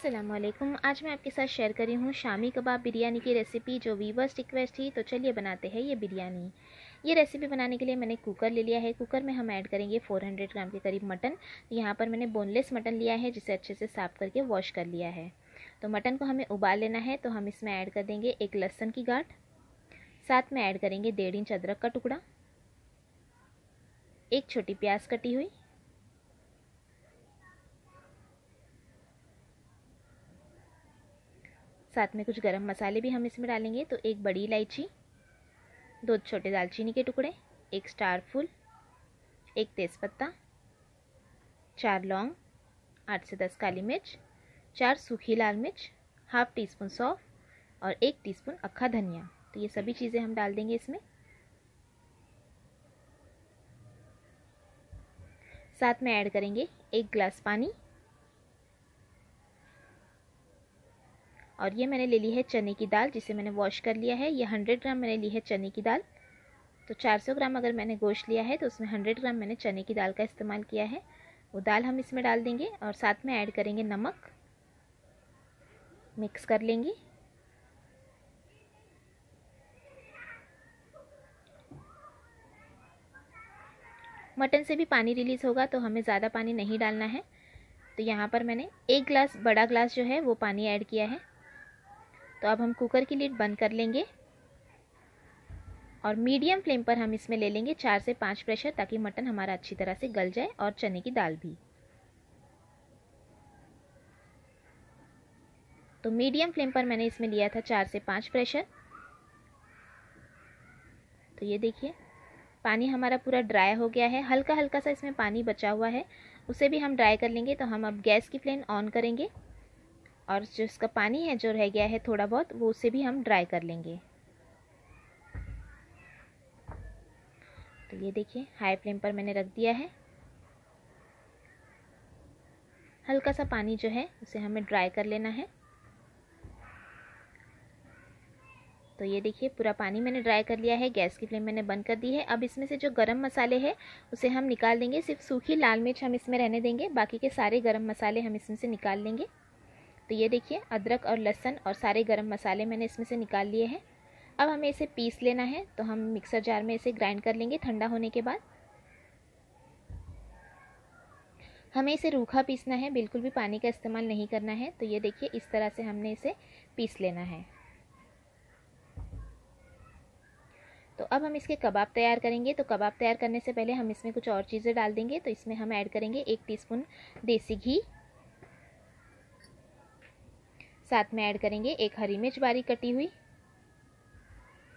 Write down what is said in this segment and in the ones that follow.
अस्सलामुअलैकुम। आज मैं आपके साथ शेयर करी हूँ शामी कबाब बिरयानी की रेसिपी, जो वीवर्स रिक्वेस्ट थी। तो चलिए बनाते हैं ये बिरयानी। ये रेसिपी बनाने के लिए मैंने कुकर ले लिया है। कुकर में हम ऐड करेंगे 400 ग्राम के करीब मटन। यहाँ पर मैंने बोनलेस मटन लिया है, जिसे अच्छे से साफ़ करके वॉश कर लिया है। तो मटन को हमें उबाल लेना है। तो हम इसमें ऐड कर देंगे एक लहसुन की गांठ, साथ में ऐड करेंगे 1.5 इंच अदरक का टुकड़ा, एक छोटी प्याज कटी हुई, साथ में कुछ गरम मसाले भी हम इसमें डालेंगे। तो एक बड़ी इलायची, 2 छोटे दालचीनी के टुकड़े, एक स्टार फूल, एक तेज़पत्ता, 4 लौंग, 8 से 10 काली मिर्च, 4 सूखी लाल मिर्च, हाफ टी स्पून सौंफ और 1 टीस्पून अक्खा धनिया। तो ये सभी चीज़ें हम डाल देंगे इसमें। साथ में ऐड करेंगे 1 गिलास पानी। और ये मैंने ले ली है चने की दाल, जिसे मैंने वॉश कर लिया है। ये 100 ग्राम मैंने ली है चने की दाल। तो 400 ग्राम अगर मैंने गोश्त लिया है तो उसमें 100 ग्राम मैंने चने की दाल का इस्तेमाल किया है। वो दाल हम इसमें डाल देंगे और साथ में ऐड करेंगे नमक, मिक्स कर लेंगे। मटन से भी पानी रिलीज़ होगा, तो हमें ज़्यादा पानी नहीं डालना है। तो यहाँ पर मैंने 1 गिलास, बड़ा गिलास जो है वो पानी ऐड किया है। तो अब हम कुकर की लिड बंद कर लेंगे और मीडियम फ्लेम पर हम इसमें ले लेंगे 4 से 5 प्रेशर, ताकि मटन हमारा अच्छी तरह से गल जाए और चने की दाल भी। तो मीडियम फ्लेम पर मैंने इसमें लिया था 4 से 5 प्रेशर। तो ये देखिए पानी हमारा पूरा ड्राई हो गया है। हल्का हल्का सा इसमें पानी बचा हुआ है, उसे भी हम ड्राई कर लेंगे। तो हम अब गैस की फ्लेम ऑन करेंगे और जो इसका पानी है जो रह गया है थोड़ा बहुत, वो उसे भी हम ड्राई कर लेंगे। तो ये देखिए हाई फ्लेम पर मैंने रख दिया है। हल्का सा पानी जो है उसे हमें ड्राई कर लेना है। तो ये देखिए पूरा पानी मैंने ड्राई कर लिया है। गैस की फ्लेम मैंने बंद कर दी है। अब इसमें से जो गरम मसाले हैं उसे हम निकाल देंगे। सिर्फ सूखी लाल मिर्च हम इसमें रहने देंगे, बाकी के सारे गरम मसाले हम इसमें से निकाल लेंगे। तो ये देखिए अदरक और लहसुन और सारे गरम मसाले मैंने इसमें से निकाल लिए हैं। अब हमें इसे पीस लेना है। तो हम मिक्सर जार में इसे ग्राइंड कर लेंगे ठंडा होने के बाद। हमें इसे रूखा पीसना है, बिल्कुल भी पानी का इस्तेमाल नहीं करना है। तो ये देखिए इस तरह से हमने इसे पीस लेना है। तो अब हम इसके कबाब तैयार करेंगे। तो कबाब तैयार करने से पहले हम इसमें कुछ और चीज़ें डाल देंगे। तो इसमें हम ऐड करेंगे 1 टीस्पून देसी घी, साथ में ऐड करेंगे 1 हरी मिर्च बारीक कटी हुई,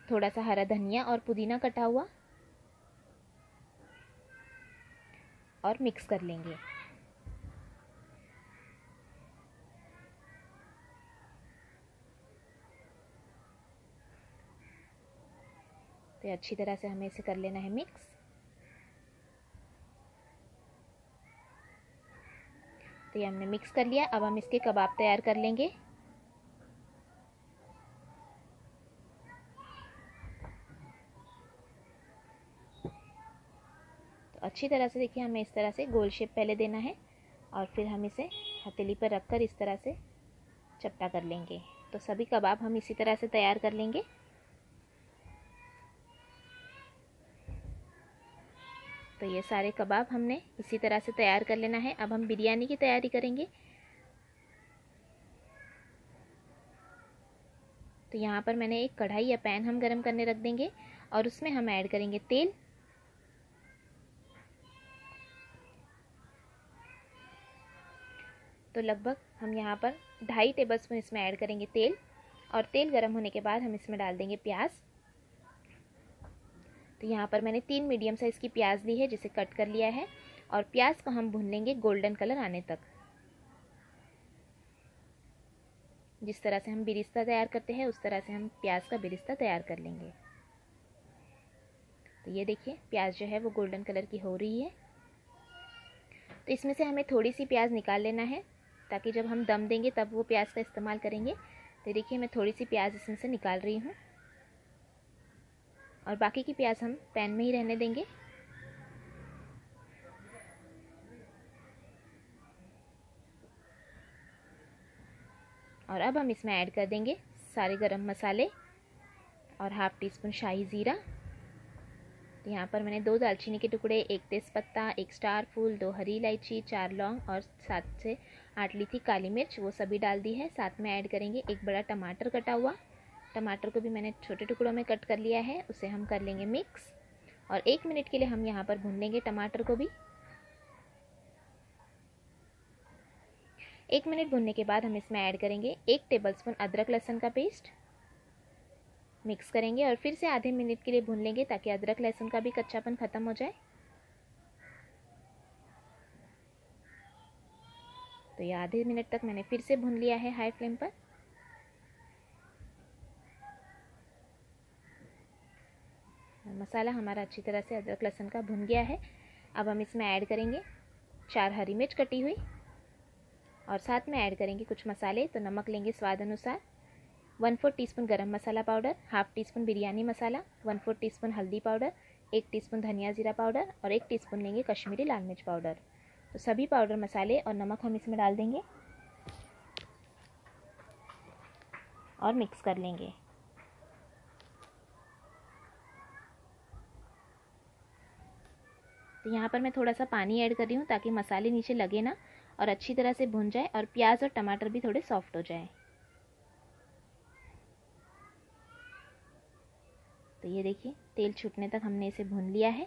थोड़ा सा हरा धनिया और पुदीना कटा हुआ, और मिक्स कर लेंगे। तो अच्छी तरह से हमें इसे कर लेना है मिक्स। तो ये हमने मिक्स कर लिया। अब हम इसके कबाब तैयार कर लेंगे। तो अच्छी तरह से देखिए हमें इस तरह से गोल शेप पहले देना है और फिर हम इसे हथेली पर रखकर इस तरह से चपटा कर लेंगे। तो सभी कबाब हम इसी तरह से तैयार कर लेंगे। तो ये सारे कबाब हमने इसी तरह से तैयार कर लेना है। अब हम बिरयानी की तैयारी करेंगे। तो यहाँ पर मैंने एक कढ़ाई या पैन हम गरम करने रख देंगे और उसमें हम ऐड करेंगे तेल। तो लगभग हम यहाँ पर 2.5 टेबलस्पून इसमें ऐड करेंगे तेल। और तेल गरम होने के बाद हम इसमें डाल देंगे प्याज। तो यहाँ पर मैंने 3 मीडियम साइज़ की प्याज ली है, जिसे कट कर लिया है। और प्याज को हम भून लेंगे गोल्डन कलर आने तक। जिस तरह से हम बिरिस्ता तैयार करते हैं उस तरह से हम प्याज का बिरिस्ता तैयार कर लेंगे। तो ये देखिए प्याज जो है वो गोल्डन कलर की हो रही है। तो इसमें से हमें थोड़ी सी प्याज निकाल लेना है, ताकि जब हम दम देंगे तब वो प्याज का इस्तेमाल करेंगे। तो देखिए मैं थोड़ी सी प्याज इसमें से निकाल रही हूँ और बाकी की प्याज हम पैन में ही रहने देंगे। और अब हम इसमें ऐड कर देंगे सारे गरम मसाले और हाफ़ टी स्पून शाही ज़ीरा। तो यहाँ पर मैंने 2 दालचीनी के टुकड़े, 1 तेज़पत्ता, 1 स्टार फूल, 2 हरी इलायची, 4 लौंग और 7 से 8 ली थी काली मिर्च, वो सभी डाल दी है। साथ में ऐड करेंगे एक बड़ा टमाटर कटा हुआ। टमाटर को भी मैंने छोटे टुकड़ों में कट कर लिया है, उसे हम कर लेंगे मिक्स और 1 मिनट के लिए हम यहाँ पर भून लेंगे टमाटर को भी। 1 मिनट भूनने के बाद हम इसमें ऐड करेंगे 1 टेबलस्पून अदरक लहसुन का पेस्ट। मिक्स करेंगे और फिर से आधे मिनट के लिए भून लेंगे ताकि अदरक लहसुन का भी कच्चापन ख़त्म हो जाए। तो ये आधे मिनट तक मैंने फिर से भून लिया है हाई फ्लेम पर। मसाला हमारा अच्छी तरह से अदरक लहसुन का भुन गया है। अब हम इसमें ऐड करेंगे 4 हरी मिर्च कटी हुई और साथ में ऐड करेंगे कुछ मसाले। तो नमक लेंगे स्वाद अनुसार, 1/4 teaspoon garam masala powder, half teaspoon biryani masala, 1/4 teaspoon हल्दी पाउडर, 1 टीस्पून धनिया जीरा पाउडर और 1 टीस्पून लेंगे कश्मीरी लाल मिर्च पाउडर। तो सभी पाउडर, मसाले और नमक हम इसमें डाल देंगे और मिक्स कर लेंगे। तो यहाँ पर मैं थोड़ा सा पानी ऐड कर रही हूँ ताकि मसाले नीचे लगे ना और अच्छी तरह से भुन जाए और प्याज और टमाटर भी थोड़े सॉफ्ट हो जाए। तो ये देखिए तेल छूटने तक हमने इसे भून लिया है।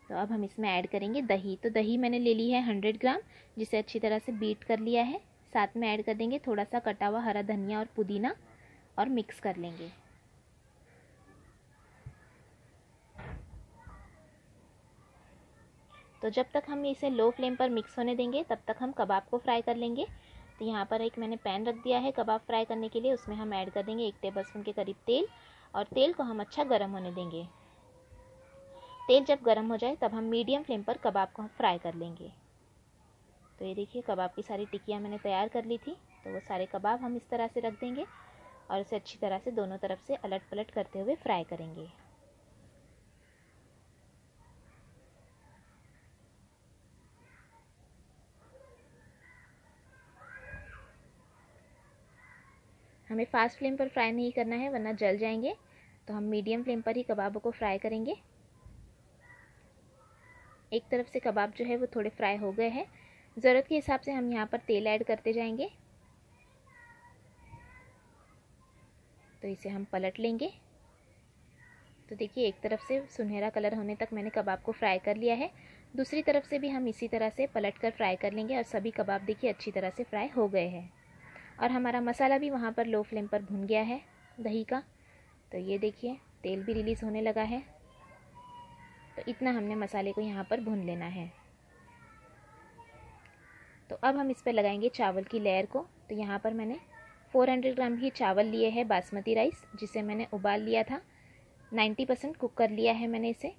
तो अब हम इसमें ऐड करेंगे दही। तो दही मैंने ले ली है 100 ग्राम, जिसे अच्छी तरह से बीट कर लिया है। साथ में ऐड कर देंगे थोड़ा सा कटा हुआ हरा धनिया और पुदीना और मिक्स कर लेंगे। तो जब तक हम इसे लो फ्लेम पर मिक्स होने देंगे तब तक हम कबाब को फ्राई कर लेंगे। तो यहाँ पर एक मैंने पैन रख दिया है कबाब फ्राई करने के लिए, उसमें हम ऐड कर देंगे 1 टेबलस्पून के करीब तेल और तेल को हम अच्छा गर्म होने देंगे। तेल जब गर्म हो जाए तब हम मीडियम फ्लेम पर कबाब को हम फ्राई कर लेंगे। तो ये देखिए कबाब की सारी टिक्कियाँ मैंने तैयार कर ली थी। तो वो सारे कबाब हम इस तरह से रख देंगे और इसे अच्छी तरह से दोनों तरफ से अलट पलट करते हुए फ्राई करेंगे। हमें फास्ट फ्लेम पर फ्राई नहीं करना है वरना जल जाएंगे। तो हम मीडियम फ्लेम पर ही कबाबों को फ्राई करेंगे। एक तरफ से कबाब जो है वो थोड़े फ्राई हो गए हैं। ज़रूरत के हिसाब से हम यहाँ पर तेल ऐड करते जाएंगे। तो इसे हम पलट लेंगे। तो देखिए एक तरफ से सुनहरा कलर होने तक मैंने कबाब को फ्राई कर लिया है, दूसरी तरफ से भी हम इसी तरह से पलट कर फ्राई कर लेंगे और सभी कबाब देखिए अच्छी तरह से फ्राई हो गए हैं और हमारा मसाला भी वहाँ पर लो फ्लेम पर भुन गया है दही का। तो ये देखिए तेल भी रिलीज़ होने लगा है। तो इतना हमने मसाले को यहाँ पर भून लेना है। तो अब हम इस पर लगाएंगे चावल की लेयर को। तो यहाँ पर मैंने 400 ग्राम ही चावल लिए है बासमती राइस, जिसे मैंने उबाल लिया था। 90% कुक कर लिया है मैंने इसे।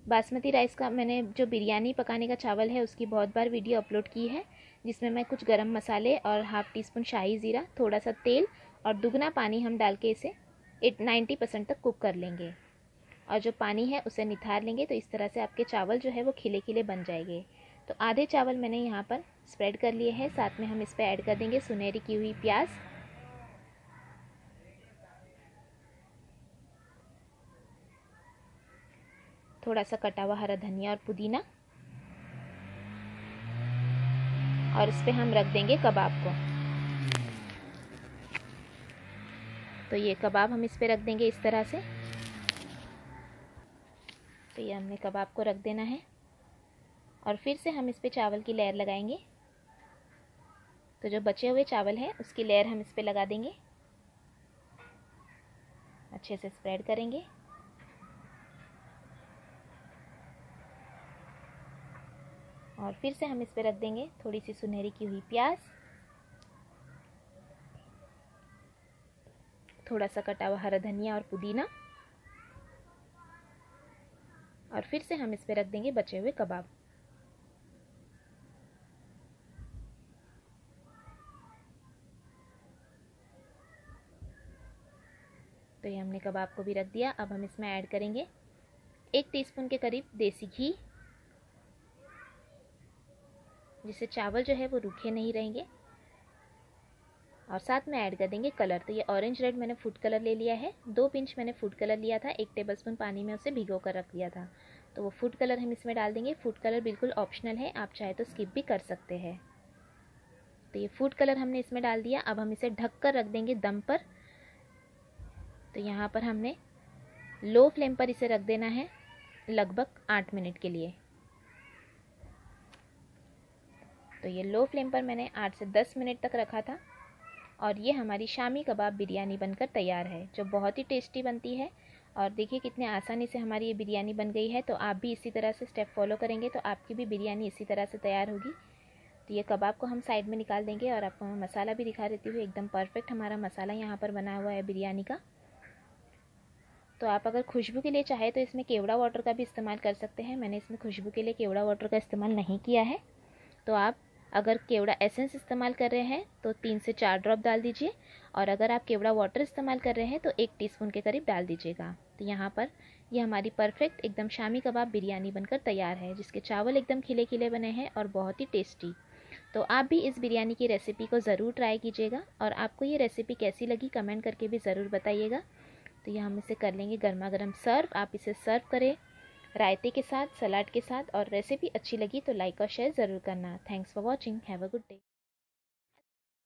बासमती राइस का मैंने जो बिरयानी पकाने का चावल है उसकी बहुत बार वीडियो अपलोड की है, जिसमें मैं कुछ गरम मसाले और हाफ़ टी स्पून शाही ज़ीरा, थोड़ा सा तेल और दुगना पानी हम डाल के इसे 90% तक कुक कर लेंगे और जो पानी है उसे निथार लेंगे। तो इस तरह से आपके चावल जो है वो खिले खिले बन जाएंगे। तो आधे चावल मैंने यहाँ पर स्प्रेड कर लिए हैं। साथ में हम इस पर ऐड कर देंगे सुनहरी की हुई प्याज, थोड़ा सा कटा हुआ हरा धनिया और पुदीना और इस पर हम रख देंगे कबाब को। तो ये कबाब हम इस पर रख देंगे इस तरह से। तो ये हमने कबाब को रख देना है और फिर से हम इस पे चावल की लेयर लगाएंगे। तो जो बचे हुए चावल है उसकी लेयर हम इस पे लगा देंगे, अच्छे से स्प्रेड करेंगे। और फिर से हम इस पे रख देंगे थोड़ी सी सुनहरी की हुई प्याज, थोड़ा सा कटा हुआ हरा धनिया और पुदीना और फिर से हम इस पे रख देंगे बचे हुए कबाब। तो ये हमने कबाब को भी रख दिया। अब हम इसमें ऐड करेंगे 1 टीस्पून के करीब देसी घी, जिससे चावल जो है वो रूखे नहीं रहेंगे। और साथ में ऐड कर देंगे कलर। तो ये ऑरेंज रेड मैंने फूड कलर ले लिया है। 2 पिंच मैंने फूड कलर लिया था, 1 टेबलस्पून पानी में उसे भिगो कर रख दिया था। तो वो फूड कलर हम इसमें डाल देंगे। फूड कलर बिल्कुल ऑप्शनल है, आप चाहे तो स्किप भी कर सकते हैं। तो ये फूड कलर हमने इसमें डाल दिया। अब हम इसे ढक कर रख देंगे दम पर। तो यहाँ पर हमने लो फ्लेम पर इसे रख देना है लगभग 8 मिनट के लिए। तो ये लो फ्लेम पर मैंने 8 से 10 मिनट तक रखा था और ये हमारी शामी कबाब बिरयानी बनकर तैयार है, जो बहुत ही टेस्टी बनती है। और देखिए कितने आसानी से हमारी ये बिरयानी बन गई है। तो आप भी इसी तरह से स्टेप फॉलो करेंगे तो आपकी भी बिरयानी इसी तरह से तैयार होगी। तो ये कबाब को हम साइड में निकाल देंगे और आपको मैं मसाला भी दिखा देती हूँ। एकदम परफेक्ट हमारा मसाला यहाँ पर बना हुआ है बिरयानी का। तो आप अगर खुशबू के लिए चाहे तो इसमें केवड़ा वाटर का भी इस्तेमाल कर सकते हैं। मैंने इसमें खुशबू के लिए केवड़ा वाटर का इस्तेमाल नहीं किया है। तो आप अगर केवड़ा एसेंस इस्तेमाल कर रहे हैं तो 3 से 4 ड्रॉप डाल दीजिए, और अगर आप केवड़ा वाटर इस्तेमाल कर रहे हैं तो 1 टीस्पून के करीब डाल दीजिएगा। तो यहाँ पर ये हमारी परफेक्ट एकदम शामी कबाब बिरयानी बनकर तैयार है, जिसके चावल एकदम खिले खिले बने हैं और बहुत ही टेस्टी। तो आप भी इस बिरयानी की रेसिपी को ज़रूर ट्राई कीजिएगा, और आपको ये रेसिपी कैसी लगी कमेंट करके भी ज़रूर बताइएगा। तो ये हम इसे कर लेंगे गर्मा गर्म सर्व। आप इसे सर्व करें रायते के साथ, सलाद के साथ। और रेसिपी अच्छी लगी तो लाइक और शेयर ज़रूर करना। Thanks for watching. Have a good day.